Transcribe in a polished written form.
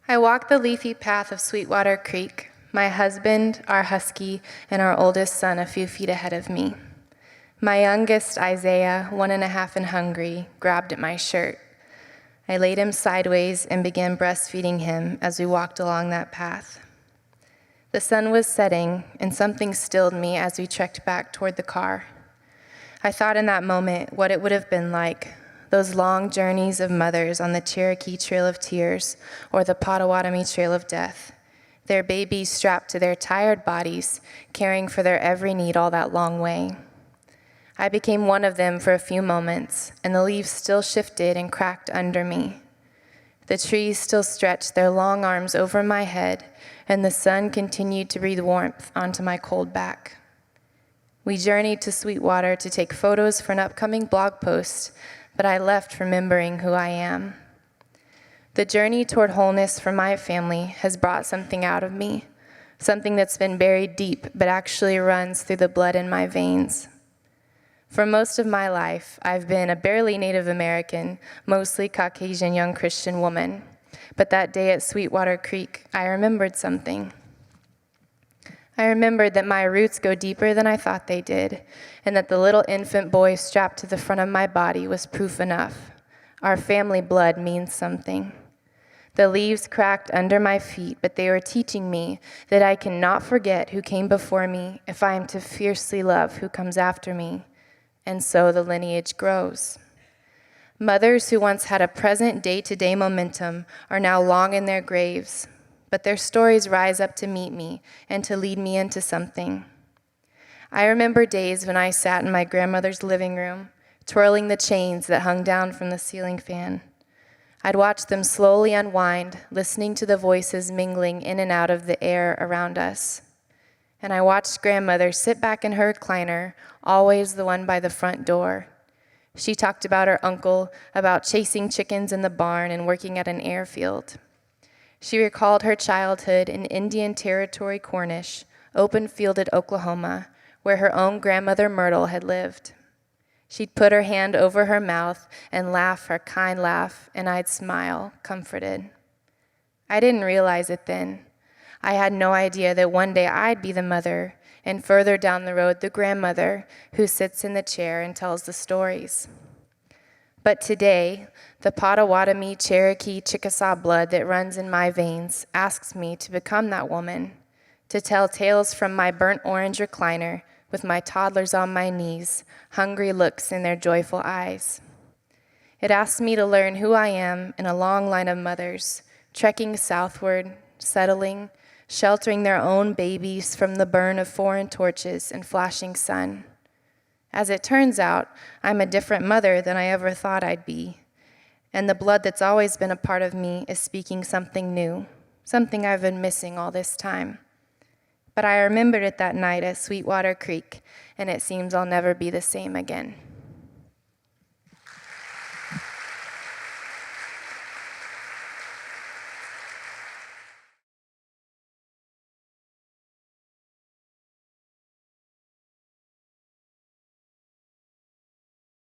I walked the leafy path of Sweetwater Creek, my husband, our husky, and our oldest son a few feet ahead of me. My youngest, Isaiah, 1.5 and hungry, grabbed at my shirt. I laid him sideways and began breastfeeding him as we walked along that path. The sun was setting, and something stilled me as we trekked back toward the car. I thought in that moment what it would have been like, those long journeys of mothers on the Cherokee Trail of Tears or the Potawatomi Trail of Death, their babies strapped to their tired bodies, caring for their every need all that long way. I became one of them for a few moments, and the leaves still shifted and cracked under me. The trees still stretched their long arms over my head, and the sun continued to breathe warmth onto my cold back. We journeyed to Sweetwater to take photos for an upcoming blog post, but I left remembering who I am. The journey toward wholeness for my family has brought something out of me, something that's been buried deep but actually runs through the blood in my veins. For most of my life, I've been a barely Native American, mostly Caucasian young Christian woman. But that day at Sweetwater Creek, I remembered something. I remembered that my roots go deeper than I thought they did, and that the little infant boy strapped to the front of my body was proof enough. Our family blood means something. The leaves cracked under my feet, but they were teaching me that I cannot forget who came before me if I am to fiercely love who comes after me. And so the lineage grows. Mothers who once had a present day-to-day momentum are now long in their graves, but their stories rise up to meet me and to lead me into something. I remember days when I sat in my grandmother's living room, twirling the chains that hung down from the ceiling fan. I'd watch them slowly unwind, listening to the voices mingling in and out of the air around us. And I watched grandmother sit back in her recliner, always the one by the front door. She talked about her uncle, about chasing chickens in the barn and working at an airfield. She recalled her childhood in Indian Territory Cornish, open-fielded Oklahoma, where her own grandmother Myrtle had lived. She'd put her hand over her mouth and laugh her kind laugh, and I'd smile, comforted. I didn't realize it then. I had no idea that one day I'd be the mother, and further down the road, the grandmother who sits in the chair and tells the stories. But today, the Potawatomi, Cherokee, Chickasaw blood that runs in my veins asks me to become that woman, to tell tales from my burnt orange recliner with my toddlers on my knees, hungry looks in their joyful eyes. It asks me to learn who I am in a long line of mothers, trekking southward, settling, sheltering their own babies from the burn of foreign torches and flashing sun. As it turns out, I'm a different mother than I ever thought I'd be, and the blood that's always been a part of me is speaking something new, something I've been missing all this time. But I remembered it that night at Sweetwater Creek, and it seems I'll never be the same again.